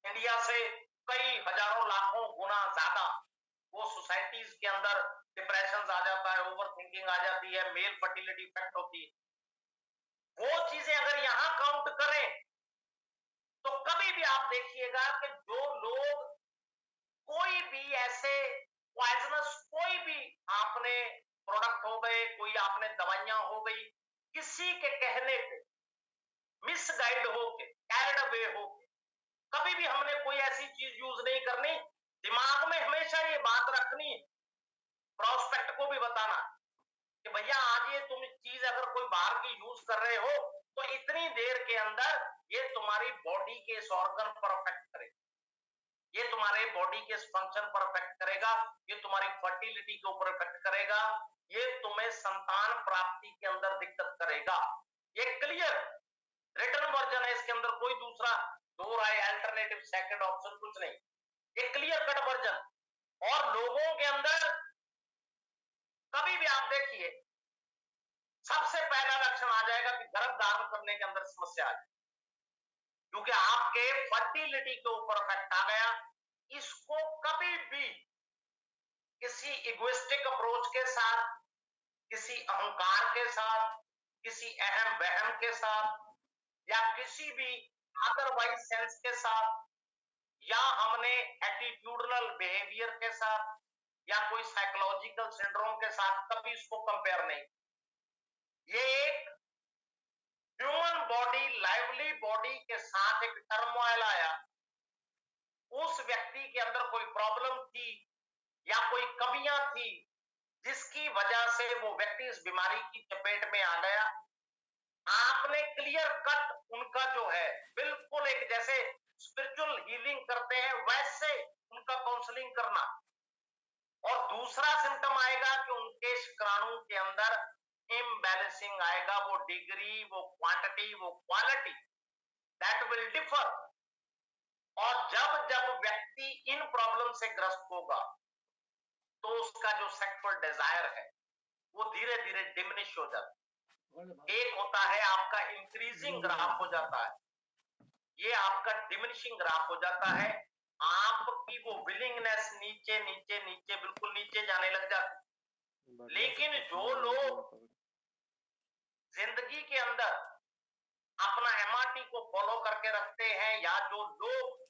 India से कई हजारों लाखों गुना ज्यादा वो सोसाइटीज के अंदर डिप्रेशन आ जाता है, ओवर थिंकिंग आ जाती है, मेल फर्टिलिटी इफेक्ट होती है। वो चीजें अगर यहां काउंट करें तो कभी भी आप देखिएगा कि जो लोग कोई भी ऐसे पॉइजनस कोई भी आपने प्रोडक्ट हो गए, कोई आपने दवाइयां हो गई, किसी के कहने पे मिसगाइड होके, कैरिड अवे होके, कभी भी हमने कोई ऐसी चीज यूज नहीं करनी। दिमाग में हमेशा ये बात रखनी है, प्रोस्पेक्ट को भी बताना कि भैया आज ये तुम चीज अगर कोई बाहर की यूज कर रहे हो तो इतनी देर के अंदर ये तुम्हारी बॉडी के इस ऑर्गन पर अफेक्ट करेगा, ये तुम्हारे बॉडी के फंक्शन पर अफेक्ट करेगा, ये तुम्हारी फर्टिलिटी के ऊपर इफेक्ट करेगा, ये तुम्हें संतान प्राप्ति के अंदर दिक्कत करेगा। ये क्लियर रिटर्न वर्जन है, इसके अंदर कोई दूसरा दो राय अल्टरनेटिव सेकंड ऑप्शन कुछ नहीं, ये क्लियर कट वर्जन। और लोगों के अंदर कभी भी आप देखिए सबसे पहला लक्षण आ जाएगा कि गर्भ धारण करने के अंदर समस्या आ जाए, क्योंकि आपके फर्टिलिटी के ऊपर इफेक्ट आ गया। इसको कभी भी किसी इगोइस्टिक अप्रोच के साथ, किसी अहंकार के साथ, किसी अहम वहम के साथ, या किसी भी अदरवाइज सेंस के साथ, या हमने एटीट्यूडनल बिहेवियर के साथ, या कोई साइकोलॉजिकल सिंड्रोम के साथ कभी इसको कंपेयर नहीं। ये एक ह्यूमन बॉडी, लाइवली बॉडी के साथ एक टर्मोइल आया, उस व्यक्ति के अंदर कोई प्रॉब्लम थी या कोई कमियां थी जिसकी वजह से वो व्यक्ति इस बीमारी की चपेट में आ गया। आपने क्लियर कट उनका जो है बिल्कुल एक जैसे स्पिरिचुअल हीलिंग करते हैं वैसे उनका काउंसलिंग करना। और दूसरा सिम्टम आएगा कि उनके शुक्राणु के अंदर इम्बैलेंसिंग आएगा, वो डिग्री, वो क्वांटिटी, वो क्वालिटी दैट विल डिफर। और जब जब व्यक्ति इन प्रॉब्लम से ग्रस्त होगा तो उसका जो सेक्सुअल डिजायर है वो धीरे धीरे डिमिनिश हो जाता है। एक होता है आपका इंक्रीजिंग ग्राफ हो जाता है, ये आपका डिमिनिशिंग ग्राफ हो जाता है। आपकी वो विलिंगनेस नीचे नीचे नीचे बिल्कुल नीचे जाने लग जाती। लेकिन जो लोग जिंदगी के अंदर अपना एमआरटी को फॉलो करके रखते हैं, या जो लोग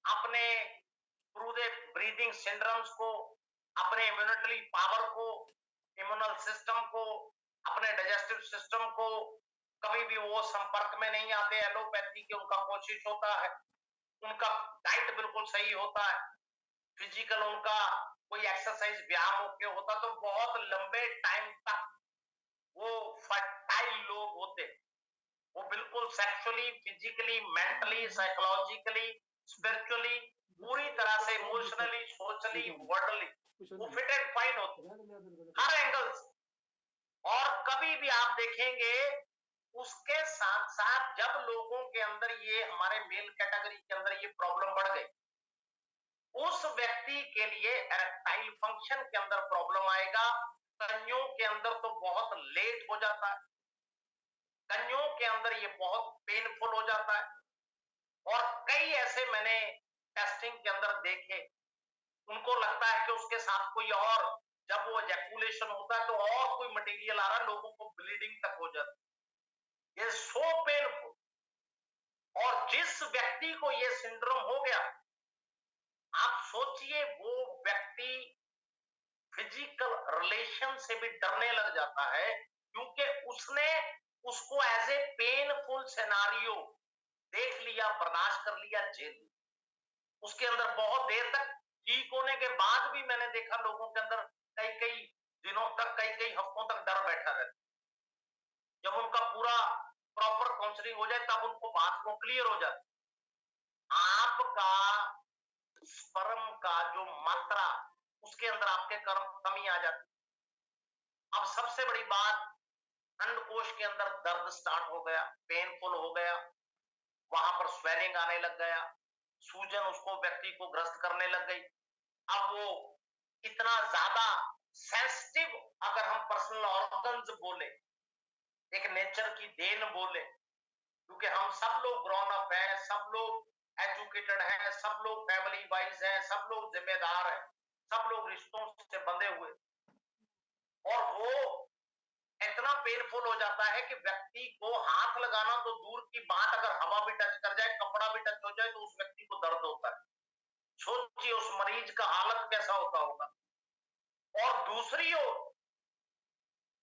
अपने थ्रू द ब्रीदिंग सिंड्रोम्स को, अपने इम्यूनिटी पावर को, इम्यूनल सिस्टम को, अपने डाइजेस्टिव सिस्टम को, कभी भी वो संपर्क में नहीं आते एलोपैथी के, उनका कोशिश होता है, उनका डाइट बिल्कुल सही होता है, फिजिकल उनका कोई एक्सरसाइज व्यायाम ओके होता, तो बहुत लंबे टाइम तक वो फर्टाइल लोग होते, वो बिल्कुल sexually, physically, mentally, psychologically, spiritually, पूरी तरह से इमोशनली, सोशली, वर्डली वो फिट एंड फाइन होते हर एंगल से। और कभी भी आप देखेंगे उसके साथ साथ जब लोगों के अंदर ये हमारे मेल कैटेगरी के अंदर ये प्रॉब्लम बढ़ गई, उस व्यक्ति के लिए एरेक्टाइल फंक्शन के अंदर प्रॉब्लम आएगा। कन्यों के अंदर तो बहुत लेट हो जाता है, कन्यों के अंदर ये बहुत पेनफुल हो जाता है। और कई ऐसे मैंने टेस्टिंग के अंदर देखे, उनको लगता है कि उसके साथ कोई और, जब वो एजैकुलेशन होता है तो और कोई मटेरियल आ रहा है, लोगों को ब्लीडिंग तक हो जाती है। ये सो पेनफुल। और जिस व्यक्ति को ये सिंड्रोम हो गया, आप सोचिए वो व्यक्ति फिजिकल रिलेशन से भी डरने लग जाता है, क्योंकि उसने उसको एज ए पेनफुल सिनेरियो देख लिया, बर्दाश्त कर लिया, झेल लिया। उसके अंदर बहुत देर तक, ठीक होने के बाद भी मैंने देखा लोगों के अंदर कई कई दिनों तक, कई कई हफ्तों तक डर बैठा रहता। जब उनका पूरा प्रॉपर काउंसलिंग हो जाए तब उनको बात को क्लियर हो जाती। आपका स्पर्म का जो मात्रा, उसके अंदर आपके कमी आ जाती। अब सबसे बड़ी बात, अंडकोश के अंदर दर्द स्टार्ट हो गया, पेनफुल हो गया, वहां पर स्वेलिंग आने लग गया, सूजन उसको व्यक्ति को ग्रस्त करने लग गई। अब वो इतना ज्यादा सेंसिटिव, अगर हम पर्सनल ऑर्गन्स बोले, एक नेचर की देन बोले, क्योंकि हम सब लोग ग्रोन अप हैं, सब लोग एजुकेटेड हैं, सब लोग फैमिली वाइज हैं, सब लोग जिम्मेदार हैं, सब लोग रिश्तों से बंधे हुए, और वो इतना पेनफुल हो जाता है कि व्यक्ति को हाथ लगाना तो दूर की बात, अगर हवा भी टच कर जाए, कपड़ा भी टच हो जाए, तो उस व्यक्ति को दर्द होता है। सोचिए उस मरीज का हालत कैसा होता होगा। और दूसरी ओर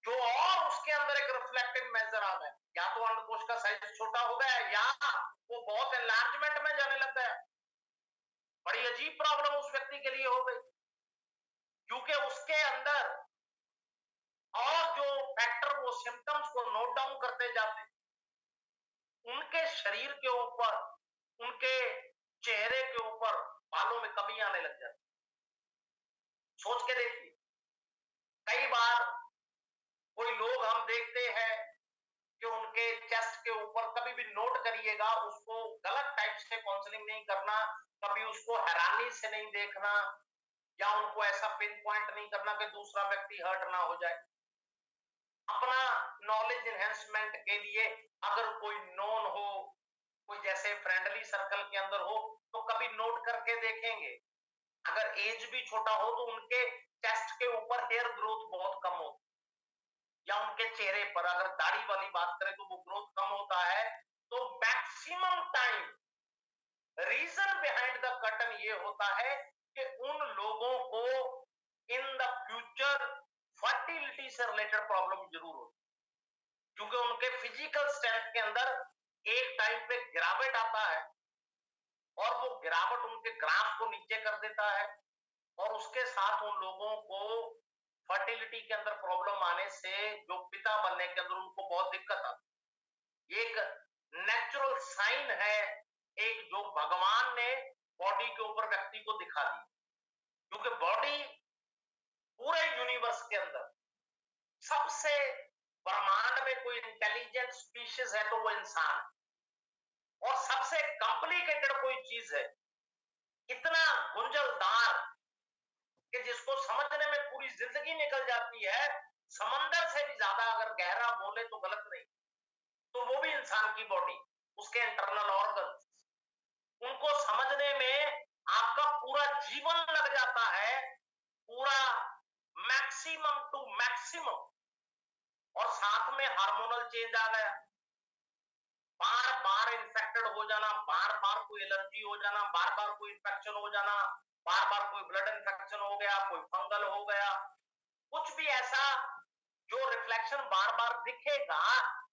जो और उसके अंदर एक रिफ्लेक्टिव मेजर आ गया, या तो अंडकोश का साइज छोटा हो गया, या वो बहुत एनलार्जमेंट में जाने लग गया। बड़ी अजीब प्रॉब्लम उस व्यक्ति के लिए हो गई, क्योंकि उसके अंदर और जो फैक्टर वो सिम्टम्स को नोट डाउन करते जाते, उनके शरीर के ऊपर, उनके चेहरे के ऊपर बालों में कमी आने लग जाती। सोच के देखिए, कई बार कोई लोग हम देखते हैं कि उनके चेस्ट के ऊपर, कभी भी नोट करिएगा, उसको गलत टाइप से काउंसलिंग नहीं करना, कभी उसको हैरानी से नहीं देखना, या उनको ऐसा पिन पॉइंट नहीं करना कि दूसरा व्यक्ति हर्ट ना हो जाए। अपना नॉलेज एनहेंसमेंट के लिए अगर कोई नोन हो, कोई जैसे फ्रेंडली सर्कल के अंदर हो, तो कभी नोट करके देखेंगे, अगर एज भी छोटा हो तो उनके चेस्ट के ऊपर हेयर ग्रोथ बहुत कम हो, या उनके चेहरे पर अगर दाढ़ी वाली बात करें तो वो ग्रोथ कम होता है। तो maximum time reason behind the curtain ये होता है कि उन लोगों को इन द फ्यूचर फर्टिलिटी से रिलेटेड प्रॉब्लम जरूर होती, क्योंकि उनके फिजिकल स्ट्रेंथ के अंदर एक टाइम पे गिरावट आता है, और वो गिरावट उनके ग्राफ को नीचे कर देता है, और उसके साथ उन लोगों को फर्टिलिटी के अंदर प्रॉब्लम आने से, जो पिता बनने के अंदर उनको बहुत दिक्कत आती है। एक नेचुरल साइन है, एक जो भगवान ने बॉडी के ऊपर व्यक्ति को दिखा दी, क्योंकि बॉडी पूरे यूनिवर्स के अंदर सबसे, ब्रह्मांड में कोई इंटेलिजेंट स्पीशीज है तो वो इंसान है, और सबसे कॉम्प्लिकेटेड कोई चीज है, इतना गुंजलदार कि जिसको समझने में पूरी जिंदगी निकल जाती है, समंदर से भी ज्यादा अगर गहरा बोले तो गलत नहीं, तो वो भी इंसान की बॉडी, उसके इंटरनल ऑर्गन, उनको समझने में आपका पूरा जीवन लग जाता है, पूरा मैक्सिमम टू मैक्सिमम। और साथ में हार्मोनल चेंज आ गया, बार बार इंफेक्टेड हो जाना, बार बार कोई एलर्जी हो जाना, बार बार कोई इंफेक्शन हो जाना, बार बार कोई ब्लड इंफेक्शन हो गया, कोई फंगल हो गया, कुछ भी ऐसा जो रिफ्लेक्शन बार बार दिखेगा,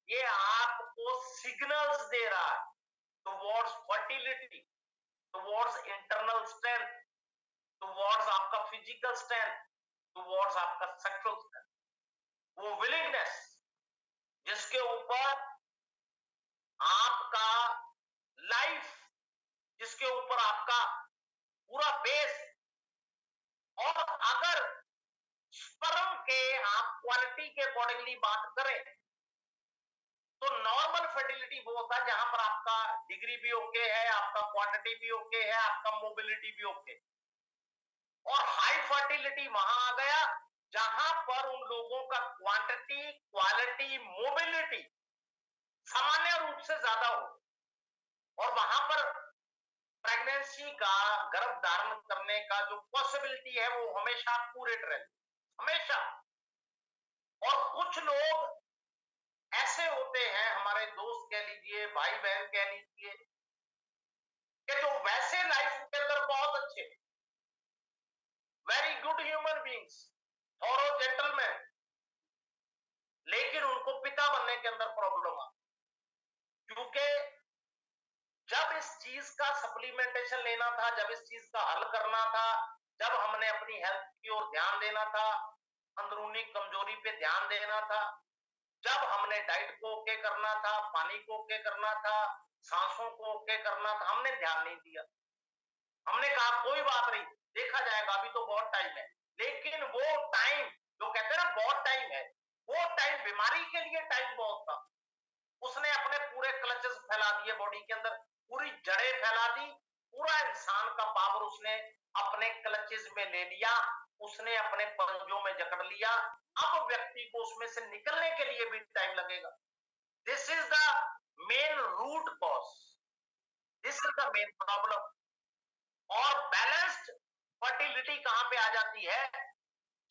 ये आपको सिग्नल्स दे रहा है towards fertility, towards internal strength, towards आपका फिजिकल स्ट्रेंथ, टुवर्ड्स आपका सेक्सुअल स्ट्रेंथ। वो विलिंगनेस जिसके ऊपर आपका लाइफ, जिसके ऊपर आपका पूरा बेस, और अगर स्पर्म के आप क्वालिटी के अकॉर्डिंगली बात करें, तो नॉर्मल फर्टिलिटी वो होता है जहां पर आपका डिग्री भी ओके है, आपका क्वांटिटी भी ओके है, आपका मोबिलिटी भी ओके, और हाई फर्टिलिटी वहां आ गया जहां पर उन लोगों का क्वांटिटी, क्वालिटी, मोबिलिटी सामान्य रूप से ज्यादा हो, और वहां पर प्रेगनेंसी का, गर्भ धारण करने का जो पॉसिबिलिटी है वो हमेशा पूरेट रहती, हमेशा। और कुछ लोग ऐसे होते हैं, हमारे दोस्त कह लीजिए, भाई बहन कह लीजिए, कि जो वैसे लाइफ के अंदर बहुत अच्छे, very good human beings, thorough gentleman, लेकिन उनको पिता बनने के अंदर प्रॉब्लम आ, क्योंकि जब इस चीज का सप्लीमेंटेशन लेना था, जब इस चीज का हल करना था, जब हमने अपनी हेल्थ की ओर ध्यान देना था, अंदरूनी कमजोरी पे ध्यान देना था, जब हमने डाइट को ओके करना था, पानी को ओके करना था, सांसों को ओके करना था, हमने ध्यान नहीं दिया। हमने कहा कोई बात नहीं, देखा जाएगा, अभी तो बहुत टाइम है। लेकिन वो टाइम, जो कहते हैं ना बहुत टाइम है, वो टाइम बीमारी के लिए टाइम बहुत था। उसने अपने पूरे क्लचेस फैला दिए बॉडी के अंदर, पूरी जड़ें फैला दी, पूरा इंसान का पावर उसने अपने क्लचेस में ले लिया, उसने अपने पंजों में जकड़ लिया। अब व्यक्ति को उसमें से निकलने के लिए भी टाइम लगेगा। This is the main root cause. This is the main problem. और बैलेंस्ड फर्टिलिटी कहां पे आ जाती है?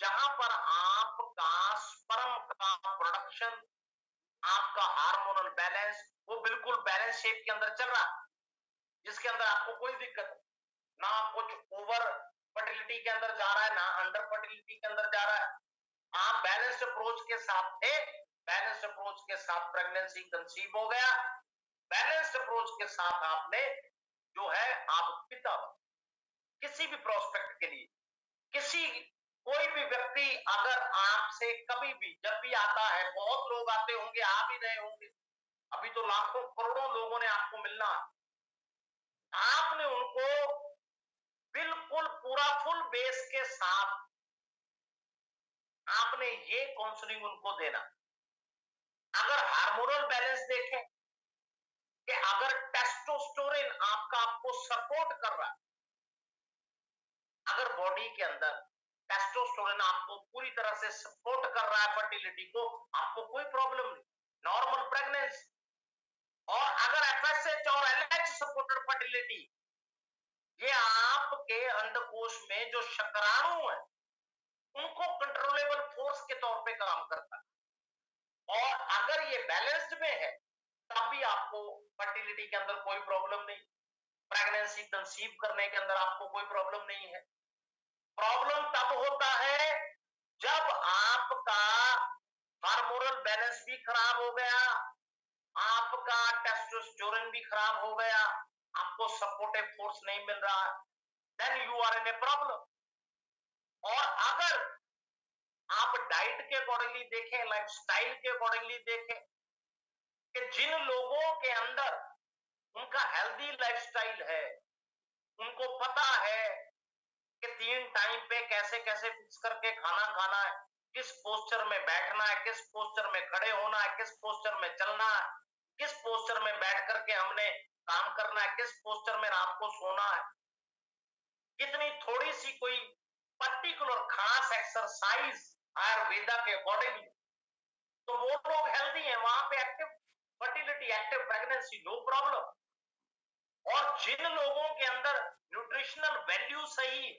जहां पर आपका स्पर्म का प्रोडक्शन, आपका हार्मोनल बैलेंस वो बिल्कुल बैलेंस शेप के अंदर चल रहा है, जिसके अंदर आपको कोई दिक्कत नहीं, ना कुछ ओवर फर्टिलिटी के अंदर जा रहा है, ना अंडर फर्टिलिटी के अंदर जा रहा है। आप बैलेंस्ड अप्रोच के साथ थे, बैलेंस्ड अप्रोच के साथ प्रेगनेंसी कंसीव हो गया, बैलेंस्ड अप्रोच के साथ आपने जो है आप पिता बने। किसी भी प्रोस्पेक्ट के लिए, किसी कोई भी व्यक्ति अगर आपसे कभी भी जब भी आता है, बहुत लोग आते होंगे, आ भी रहे होंगे, अभी तो लाखों करोड़ों लोगों ने आपको मिलना है, आपने उनको बिल्कुल पूरा फुल बेस के साथ आपने ये काउंसलिंग उनको देना। अगर हार्मोनल बैलेंस देखें कि अगर टेस्टोस्टेरोन आपको सपोर्ट कर रहा है, अगर बॉडी के अंदर टेस्टोस्टेरोन आपको पूरी तरह से सपोर्ट कर रहा है फर्टिलिटी को, आपको कोई प्रॉब्लम नहीं, नॉर्मल प्रेगनेंसी। और अगर एफएसएच और एलएच सपोर्टेड फर्टिलिटी, ये आपके अंडकोश में जो शुक्राणु है उनको कंट्रोलेबल फोर्स के तौर पे काम करता है, और अगर ये बैलेंस्ड में है तब भी आपको फर्टिलिटी के अंदर कोई प्रॉब्लम नहीं, प्रेगनेंसी कंसीव करने के अंदर आपको कोई प्रॉब्लम नहीं है। प्रॉब्लम तब होता है जब आपका हार्मोनल बैलेंस भी खराब हो गया, आपका टेस्टोस्टेरोन भी खराब हो गया, आपको सपोर्टिव फोर्स नहीं मिल रहा, then you are in a problem. और अगर आप डाइट के अकॉर्डिंगली देखें, लाइफस्टाइल के अकॉर्डिंगली देखें, कि जिन लोगों के अंदर उनका हेल्दी लाइफस्टाइल है, उनको पता है कि 3 टाइम पे कैसे कैसे फिक्स करके खाना खाना है, किस पोस्चर में बैठना है, किस पोस्चर में खड़े होना है, किस पोस्चर में चलना है, किस पोस्चर में बैठ करके हमने काम करना है, किस पोस्चर में रात को सोना है, कितनी थोड़ी सी कोई पर्टिकुलर खास एक्सरसाइज आयुर्वेदा के अकॉर्डिंगली, तो वो लोग हेल्दी हैं, वहां पे active fertility, active pregnancy, no problem. और जिन लोगों के अंदर न्यूट्रिशनल वैल्यू सही,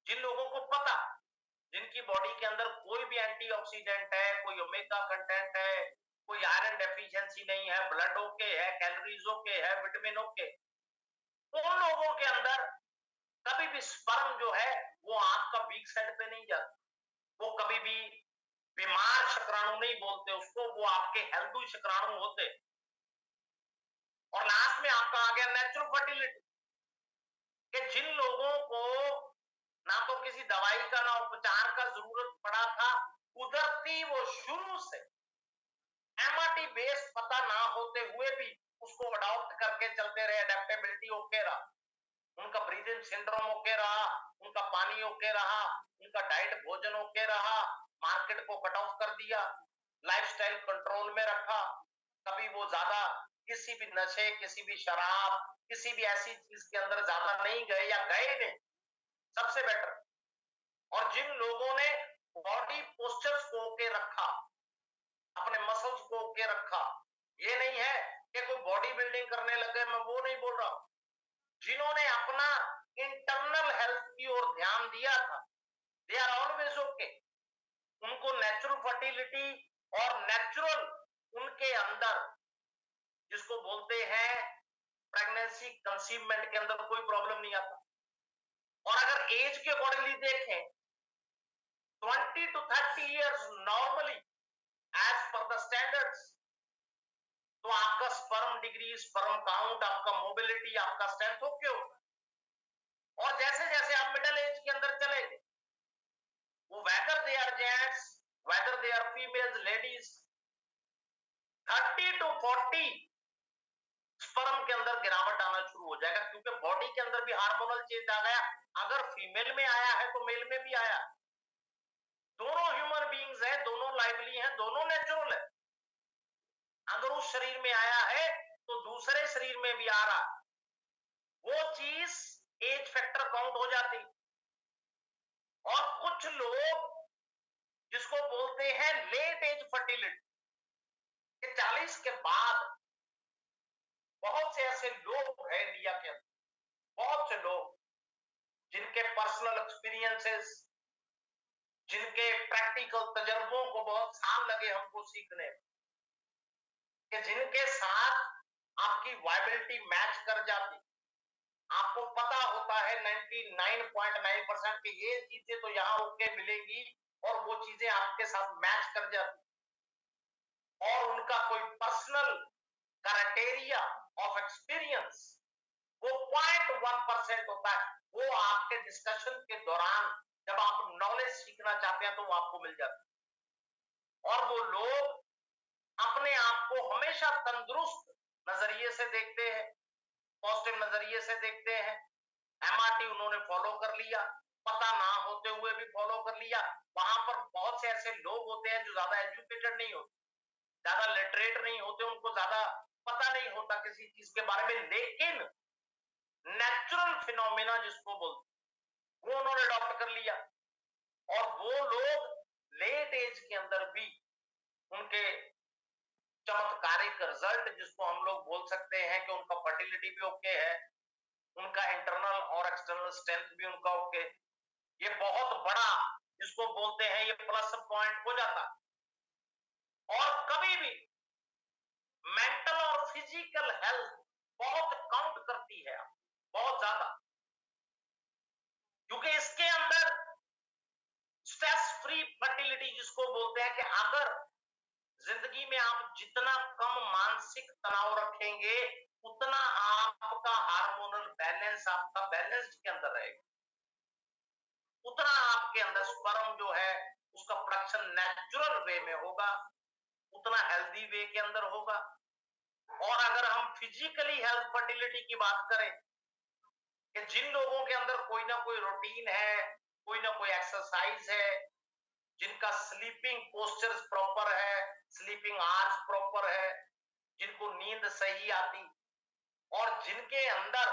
जिन लोगों को पता, जिनकी बॉडी के अंदर कोई भी एंटीऑक्सीडेंट है, कोई ओमेगा कंटेंट है, कोई आयरन डेफिशिएंसी नहीं है, ब्लड ओके है, कैलोरीज ओके है, विटामिन ओके, उन लोगों के अंदर कभी भी स्पर्म जो है वो आपका वीक साइड पे नहीं जाता, वो कभी भी बीमार शुक्राणु नहीं बोलते उसको, वो आपके हेल्दी शुक्राणु होते। और लास्ट में आपका आ गया नेचुरल फर्टिलिटी, कि जिन लोगों को ना तो किसी दवाई का ना उपचार का जरूरत पड़ा था, कुदरती वो शुरू से एमआरटी बेस पता ना होते हुए भी उसको अडॉप्ट करके चलते रहे, अडेप्टेबिलिटी ओके रहा, उनका ब्रीदिंग सिंड्रोम ओके रहा, उनका पानी ओके रहा, उनका डाइट भोजन ओके रहा, मार्केट को कट ऑफ कर दिया, लाइफस्टाइल कंट्रोल में रखा, कभी वो ज्यादा किसी भी नशे, किसी भी शराब, किसी भी ऐसी चीज के अंदर ज्यादा नहीं गए या गए नहीं, सबसे बेटर। और जिन लोगों ने बॉडी पोस्चर्स को ओके रखा, अपने मसल्स को ओके रखा, ये नहीं है कि कोई बॉडी बिल्डिंग करने लगे, मैं वो नहीं बोल रहा हूं, जिन्होंने अपना इंटरनल हेल्थ की ओर ध्यान दिया था, दे आर ऑलवेज ओके। उनको नेचुरल फर्टिलिटी और नेचुरल उनके अंदर जिसको बोलते हैं प्रेगनेंसी कंसीवमेंट के अंदर कोई प्रॉब्लम नहीं आता। और अगर एज के अकॉर्डिंगली देखें, 20 to 30 years normally as per the standards, तो आपका स्पर्म डिग्री, स्पर्म काउंट, आपका मोबिलिटी, आपका स्ट्रेंथ ओके होगा। और जैसे जैसे आप मिडिल एज के अंदर चले गए, वो whether they are gents, whether they are females, ladies, 30 to 40 sperm के अंदर गिरावट आना शुरू हो जाएगा, क्योंकि बॉडी के अंदर भी हार्मोनल चेंज आ गया। अगर फीमेल में आया है तो मेल में भी आया। दोनों ह्यूमन बीइंग्स हैं, दोनों लाइवली हैं, दोनों नेचुरल है। अगर उस शरीर में आया है तो दूसरे शरीर में भी आ रहा, वो चीज एज फैक्टर काउंट हो जाती। और कुछ लोग जिसको बोलते हैं लेट एज फर्टिलिटी, 40 के बाद बहुत से ऐसे लोग हैं इंडिया के अंदर, बहुत से लोग जिनके पर्सनल एक्सपीरियंसेस, जिनके प्रैक्टिकल तजर्बों को बहुत साल लगे हमको सीखने में, कि जिनके साथ आपकी वायबिलिटी मैच कर जाती, आपको पता होता है 99.9% की ये चीजें तो यहाँ ओके मिलेंगी और वो चीजें आपके साथ मैच कर जाती, और उनका कोई पर्सनल क्राइटेरिया ऑफ एक्सपीरियंस वो 0.1% होता है, वो आपके डिस्कशन के दौरान जब आप नॉलेज सीखना चाहते हैं तो वो आपको मिल जाता है। और वो लोग अपने आप को हमेशा तंदुरुस्त नजरिए से देखते हैं, पॉजिटिव नजरिए से देखते हैं। एमआरटी उन्होंने फॉलो कर लिया, पता ना होते हुए भी फॉलो कर लिया। वहां पर बहुत से ऐसे लोग होते हैं जो ज्यादा एजुकेटेड नहीं होते, ज्यादा लिटरेट नहीं होते, उनको ज्यादा पता नहीं होता किसी चीज के बारे में, लेकिन नेचुरल फिनोमेना जिसको बोलते वो उन्होंने अडॉप्ट कर लिया। और वो लोग लेट एज के अंदर भी उनके चमत्कारिक रिजल्ट, जिसको हम लोग बोल सकते हैं कि उनका फर्टिलिटी भी ओके है, उनका इंटरनल और एक्सटर्नल स्ट्रेंथ भी उनका ओके, ये बहुत बड़ा जिसको बोलते हैं ये प्लस पॉइंट हो जाता है। और कभी भी मेंटल और फिजिकल हेल्थ बहुत काउंट करती है, बहुत ज्यादा, क्योंकि इसके अंदर स्ट्रेस फ्री फर्टिलिटी जिसको बोलते हैं, कि अगर जिंदगी में आप जितना कम मानसिक तनाव रखेंगे उतना आपका हार्मोनल बैलेंस आपका बैलेंस्ड के अंदर रहेगा, उतना आपके अंदर स्पर्म जो है उसका प्रोडक्शन नेचुरल वे में होगा, उतना हेल्दी वे के अंदर होगा। और अगर हम फिजिकली हेल्थ फर्टिलिटी की बात करें, कि जिन लोगों के अंदर कोई ना कोई रूटीन है, कोई ना कोई एक्सरसाइज है, जिनका स्लीपिंग पोस्चर्स प्रॉपर है, स्लीपिंग आवर्स प्रॉपर है, जिनको नींद सही आती, और जिनके अंदर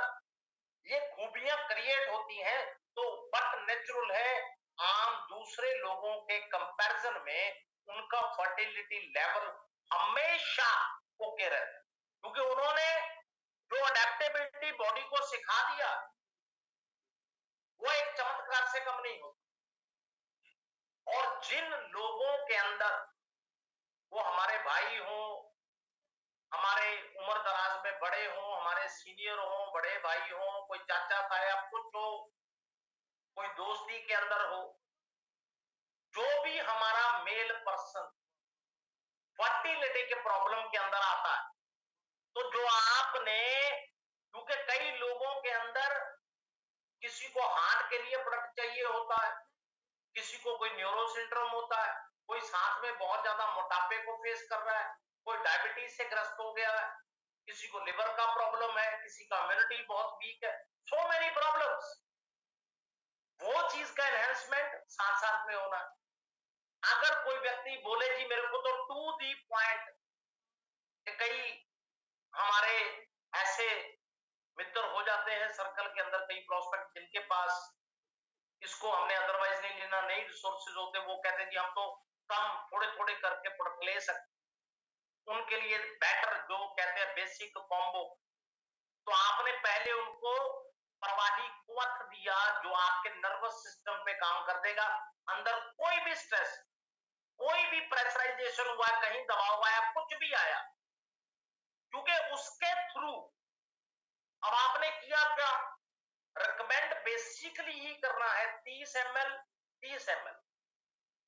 ये खूबियां क्रिएट होती हैं, तो बट नेचुरल है, आम दूसरे लोगों के कंपैरिजन में उनका फर्टिलिटी लेवल हमेशा ओके रहता है, क्योंकि उन्होंने जो अडेप्टेबिलिटी बॉडी को सिखा दिया वो एक चमत्कार से कम नहीं होता। और जिन लोगों के अंदर, वो हमारे भाई हों, हमारे उम्र दराज में बड़े हों, हमारे सीनियर हों, बड़े भाई हों, कोई चाचा ताया कुछ हो, कोई दोस्ती के अंदर हो, जो भी हमारा मेल पर्सन फर्टिलिटी के प्रॉब्लम के अंदर आता है, तो जो आपने, क्योंकि कई लोगों के अंदर किसी को हार्ट के लिए प्रोडक्ट चाहिए होता है, किसी को कोई न्यूरो सिंड्रोम होता है, कोई साथ में बहुत ज्यादा मोटापे को फेस कर रहा है, कोई डायबिटीज से ग्रस्त हो गया है, किसी को लिवर का प्रॉब्लम है, किसी का इम्यूनिटी बहुत वीक है, सो मेनी प्रॉब्लम्स। वो चीज का एनहेंसमेंट साथ साथ में होना है। अगर कोई व्यक्ति बोले जी मेरे को तो टू दी पॉइंट, कई हमारे ऐसे मित्र हो जाते हैं सर्कल के अंदर, कई प्रोस्पेक्ट जिनके पास इसको हमने अदरवाइज नहीं लेना, नहीं रिसोर्सेज होते, वो कहते हैं कि हम तो कम थोड़े थोड़े करके प्रोडक्ट ले सकते, उनके लिए बेटर जो कहते हैं बेसिक कॉम्बो। तो आपने पहले उनको प्रवाही क्वथ दिया जो आपके नर्वस सिस्टम पे काम कर देगा, अंदर कोई भी स्ट्रेस, कोई भी प्रेशराइजेशन हुआ, कहीं दबाव आया, कुछ भी आया, क्योंकि उसके थ्रू अब आपने किया क्या, रिकमेंड बेसिकली ही करना है 30 ml, 30 ml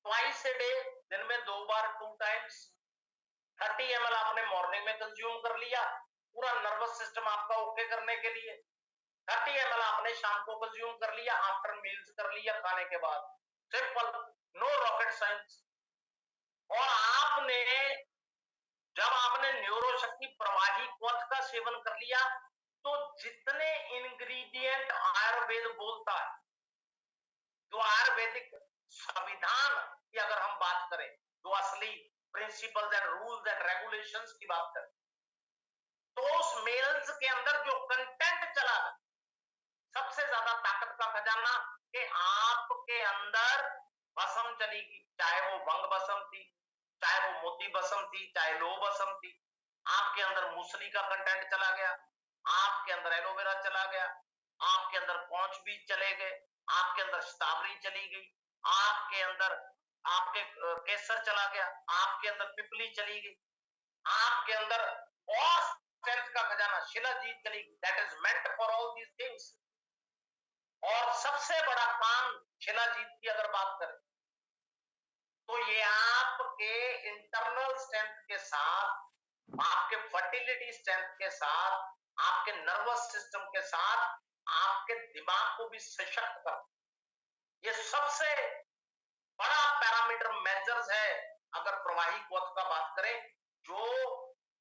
twice a day, दिन में 2 बार, 2 टाइम्स। 30 ml आपने मॉर्निंग में कंज्यूम कर लिया, पूरा नर्वस सिस्टम आपका ओके करने के लिए। 30 ml आपने शाम को कंज्यूम कर लिया, आफ्टर मील्स कर लिया, खाने के बाद। Simple, no rocket science. और आपने, जब आपने न्यूरो शक्ति प्रवाही क्वथ का सेवन कर लिया, तो जितने इंग्रेडिएंट आयुर्वेद बोलता है, जो आयुर्वेदिक संविधान की अगर हम बात करें, जो असली principles and rules and regulations की बात करें, तो उस मेल्स के अंदर जो कंटेंट चला है, सबसे ज्यादा ताकत का खजाना, कि आपके अंदर भस्म चली गई, चाहे वो भंग भस्म थी, चाहे वो मोती भस्म थी, चाहे लो भस्म थी, आपके अंदर मूसली का कंटेंट चला गया, आपके अंदर एलोवेरा चला गया, आपके अंदर पौंच बीज चले गए, आपके अंदर स्ट्रॉबेरी चली गई, आपके अंदर आपके केसर चला गया, आपके अंदर पिपली चली गई, आपके अंदर और स्ट्रेंथ का खजाना शिलाजीत चली गई। That is meant for all these things. और सबसे बड़ा काम शिलाजीत की अगर बात करें तो ये आपके इंटरनल स्ट्रेंथ के साथ, आपके फर्टिलिटी स्ट्रेंथ के साथ, आपके नर्वस सिस्टम के साथ, आपके दिमाग को भी सशक्त कर, ये सबसे बड़ा पैरामीटर मेजर्स है अगर प्रवाही क्वथ का बात करें, जो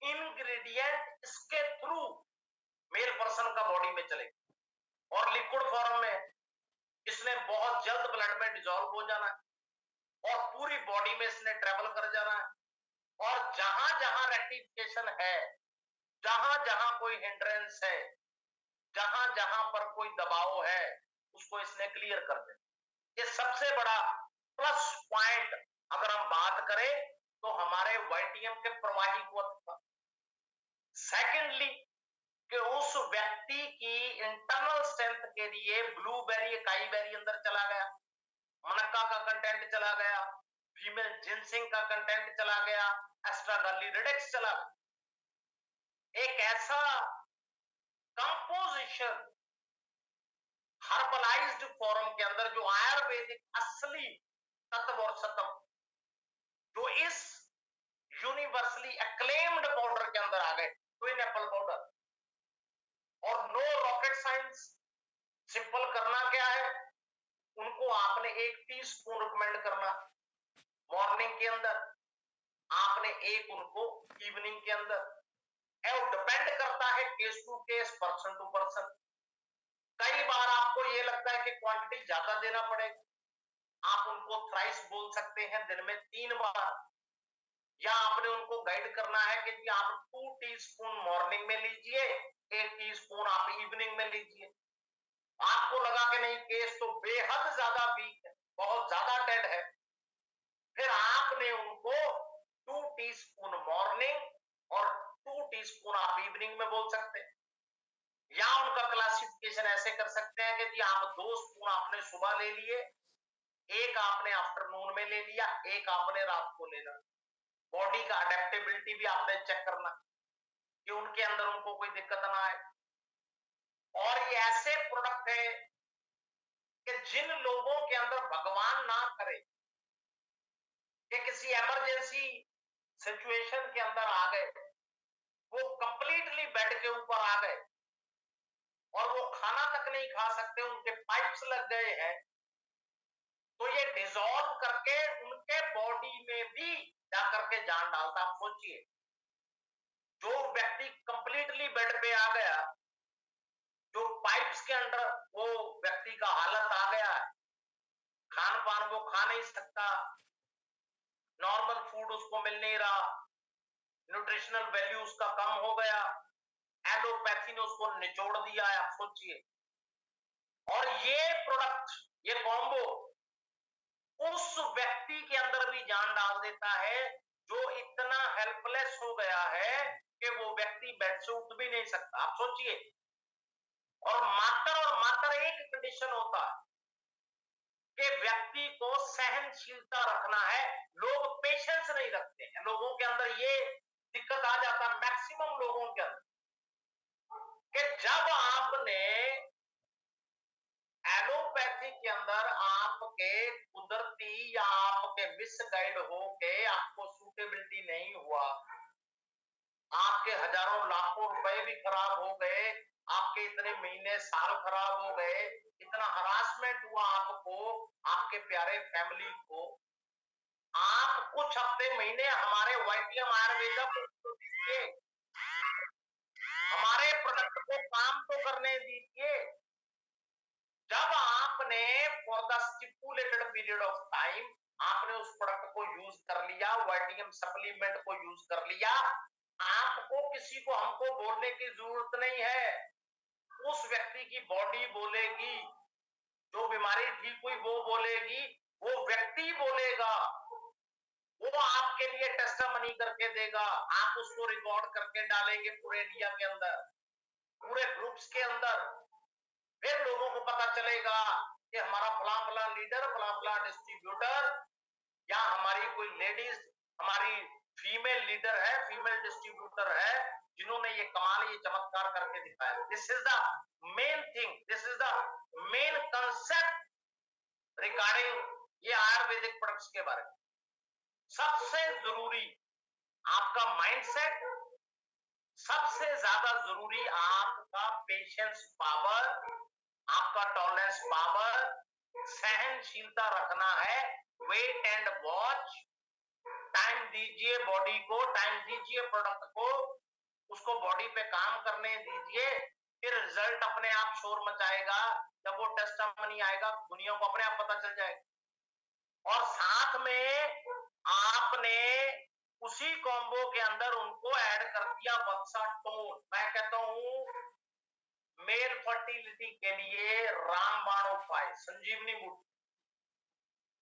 इंग्रेडिएंट इसके थ्रू मेल पर्सन का बॉडी में चलेगा और लिक्विड फॉर्म में इसने बहुत जल्द ब्लड में डिसॉल्व हो जाना है और पूरी बॉडी में इसने ट्रेवल कर जाना है और जहां जहां रेक्टिफिकेशन है, जहां जहां कोई हिंड्रेंस है, जहां जहां पर कोई दबाव है, उसको इसने क्लियर कर दे। ये सबसे बड़ा प्लस पॉइंट अगर हम बात करें तो हमारे वाईटीएम के प्रवाही को। सेकेंडली कि उस व्यक्ति की इंटरनल स्ट्रेंथ के लिए ब्लूबेरी अकाई बेरी अंदर चला गया, मनक्का का कंटेंट चला गया, फीमेल जिनसिंग का कंटेंट चला गया, एस्ट्रागालिडेक्स चला गया। एक ऐसा कंपोजिशन हर्बलाइज्ड फॉर्म के अंदर जो आयुर्वेदिक असली तत्व और सत्व जो इस यूनिवर्सली एक्लेम्ड पाउडर के अंदर आ गए, ट्विन एप्पल पाउडर। और नो रॉकेट साइंस, सिंपल करना क्या है, उनको आपने 1 टीस्पून रिकमेंड करना मॉर्निंग के अंदर, आपने एक उनको इवनिंग के अंदर। डिपेंड करता है case to case, person to person. कई बार आपको ये लगता है कि क्वांटिटी ज्यादा देना पड़ेगा, आप उनको थ्राइस बोल सकते हैं दिन में 3 बार, या आपने उनको गाइड करना है कि जी आप 2 टीस्पून मॉर्निंग में लीजिए, 1 टीस्पून आप इवनिंग में लीजिए। आपको लगा कि नहीं केस तो बेहद ज्यादा वीक है, बहुत ज्यादा डेड है, फिर आपने उनको 2 टीस्पून मॉर्निंग और 2 टीस्पून आप इवनिंग में बोल सकते हैं। या उनका क्लासिफिकेशन ऐसे कर सकते हैं कि जी आप 2 स्पून आपने सुबह ले लिए, 1 आपने आफ्टरनून में ले लिया, 1 आपने रात को लेना। बॉडी का अडेप्टेबिलिटी भी आपने चेक करना कि उनके अंदर उनको कोई दिक्कत ना आए। और ये ऐसे प्रोडक्ट है कि जिन लोगों के अंदर भगवान ना करे कि किसी इमरजेंसी सिचुएशन के अंदर आ गए, वो कंप्लीटली बेड के ऊपर आ गए और वो खाना तक नहीं खा सकते, उनके पाइप्स लग गए हैं, तो ये डिसॉल्व करके उनके बॉडी में भी जाकर के जान डालता। आप सोचिए, जो व्यक्ति कंप्लीटली बेड पे आ गया, जो पाइप्स के अंदर वो व्यक्ति का हालत आ गया है, खान पान वो खा नहीं सकता, नॉर्मल फूड उसको मिल नहीं रहा, न्यूट्रिशनल वैल्यू उसका कम हो गया, एलोपैथी ने उसको निचोड़ दिया है। आप सोचिए, और ये प्रोडक्ट, ये कॉम्बो उस व्यक्ति के अंदर भी जान डाल देता है जो इतना हेल्पलेस हो गया है कि वो व्यक्ति बेड से उठ भी नहीं सकता। आप सोचिए, और मात्र एक कंडीशन होता है कि व्यक्ति को सहनशीलता रखना है। लोग पेशेंस नहीं रखते हैं, लोगों के अंदर ये दिक्कत आ जाता है, मैक्सिमम लोगों के अंदर, कि जब आपने एलोपैथी के अंदर आपके कुदरती या आपके मिसगाइड हो के आपको सूटेबिलिटी नहीं हुआ, आपके हजारों लाखों रुपए भी खराब हो गए, आपके इतने महीने साल खराब हो गए, इतना हरासमेंट हुआ आपको, आपके प्यारे फैमिली को, आप कुछ हफ्ते महीने हमारे वाईटीएम आयुर्वेदा को दीजिए, हमारे प्रोडक्ट को काम तो करने दीजिए। जब आपने for the stipulated period of time आपने उस प्रोडक्ट को यूज कर लिया, वाईटीएम सप्लीमेंट को यूज कर लिया, आपको किसी को हमको बोलने की जरूरत नहीं है, उस व्यक्ति की बॉडी बोलेगी, जो बीमारी ठीक हुई वो बोलेगी, वो व्यक्ति बोलेगा। वो आपके लिए टेस्टिमनी करके देगा, आप उसको रिकॉर्ड करके डालेंगे पूरे इंडिया के अंदर, पूरे ग्रुप्स के अंदर। फिर लोगों को पता चलेगा कि हमारा फला फला लीडर, फला फला डिस्ट्रीब्यूटर, या हमारी कोई लेडीज, हमारी फीमेल लीडर है, फीमेल डिस्ट्रीब्यूटर है, जिन्होंने ये कमाल, ये चमत्कार करके दिखाया। This is the main thing, this is the main concept regarding ये आयुर्वेदिक प्रोडक्ट्स के बारे में। सबसे जरूरी आपका माइंडसेट, सबसे ज्यादा जरूरी आपका पेशेंस पावर, आपका टॉलरेंस पावर, सहनशीलता रखना है। वेट एंड वॉच, टाइम दीजिए बॉडी को, टाइम दीजिए प्रोडक्ट को, उसको बॉडी पे काम करने दीजिए, फिर रिजल्ट अपने आप शोर मचाएगा। जब वो टेस्टिमनी आएगा, दुनिया को अपने आप पता चल जाएगा। और साथ में आपने उसी कॉम्बो के अंदर उनको ऐड कर दिया वत्सा टोन। मैं कहता हूं मेल फर्टिलिटी के लिए रामबाण उपाय, संजीवनी बूटी।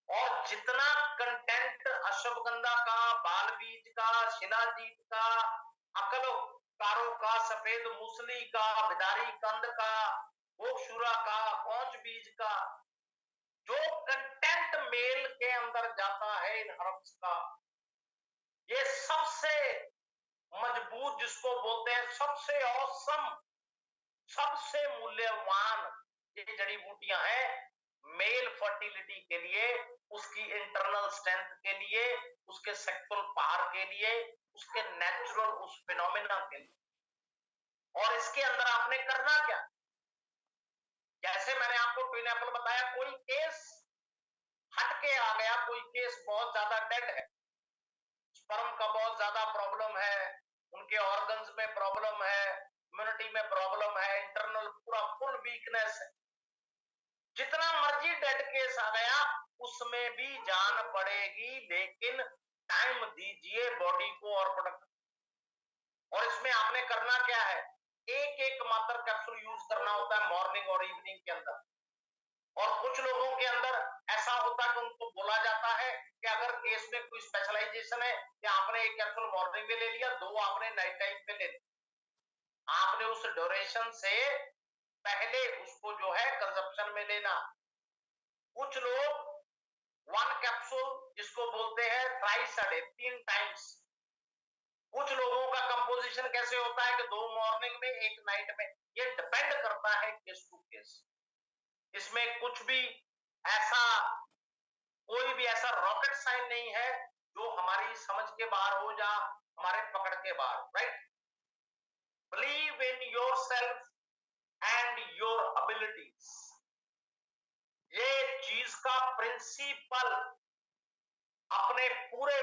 और जितना कंटेंट अश्वगंधा का, बाल बीज का, शिलाजीत का, अकल कारो का, सफेद मूसली का, बिदारी कंद का, गोक्षुरा का, कौच बीज का, जो कंटेंट मेल के अंदर जाता है इन हर्ब्स का, ये सबसे मजबूत, जिसको बोलते हैं सबसे औसम, सबसे मूल्यवान ये जड़ी बूटियां हैं मेल फर्टिलिटी के लिए, उसकी इंटरनल स्ट्रेंथ के लिए, उसके सेक्सुअल पावर के लिए, उसके नेचुरल उस फिनोमिना के लिए। और इसके अंदर आपने करना क्या, जैसे मैंने आपको ट्विन एप्पल बताया, कोई केस हटके आ गया, कोई केस बहुत ज्यादा डेड है, स्पर्म का बहुत ज्यादा प्रॉब्लम है, उनके ऑर्गन्स में प्रॉब्लम है, इम्यूनिटी में प्रॉब्लम है, इंटरनल पूरा फुल वीकनेस है, जितना मर्जी डेड केस आ गया, उसमें भी जान पड़ेगी, लेकिन टाइम दीजिए बॉडी को और प्रोडक्ट। और इसमें आपने करना क्या है, एक एक मात्र कैप्सूल यूज करना होता है मॉर्निंग और इवनिंग के अंदर। और कुछ लोगों के अंदर ऐसा होता है कि उनको बोला जाता है कि अगर केस में कोई स्पेशलाइजेशन है कि आपने एक कैप्सूल मॉर्निंग में ले लिया, दो आपने नाइट टाइम पे ले लिया, आपने उस ड्यूरेशन से पहले उसको जो है कंजप्शन में लेना। कुछ लोग वन कैप्सूल जिसको बोलते हैं थ्राइस अ डे, 3 टाइम्स। कुछ लोगों का कंपोजिशन कैसे होता है कि 2 मॉर्निंग में, 1 नाइट में, ये डिपेंड करता है केस टू केस। इसमें कुछ भी ऐसा, कोई भी ऐसा रॉकेट साइन नहीं है जो हमारी समझ के बाहर हो, जा हमारे पकड़ के बाहर, right. Believe in your self and your abilities, ये चीज का प्रिंसिपल अपने पूरे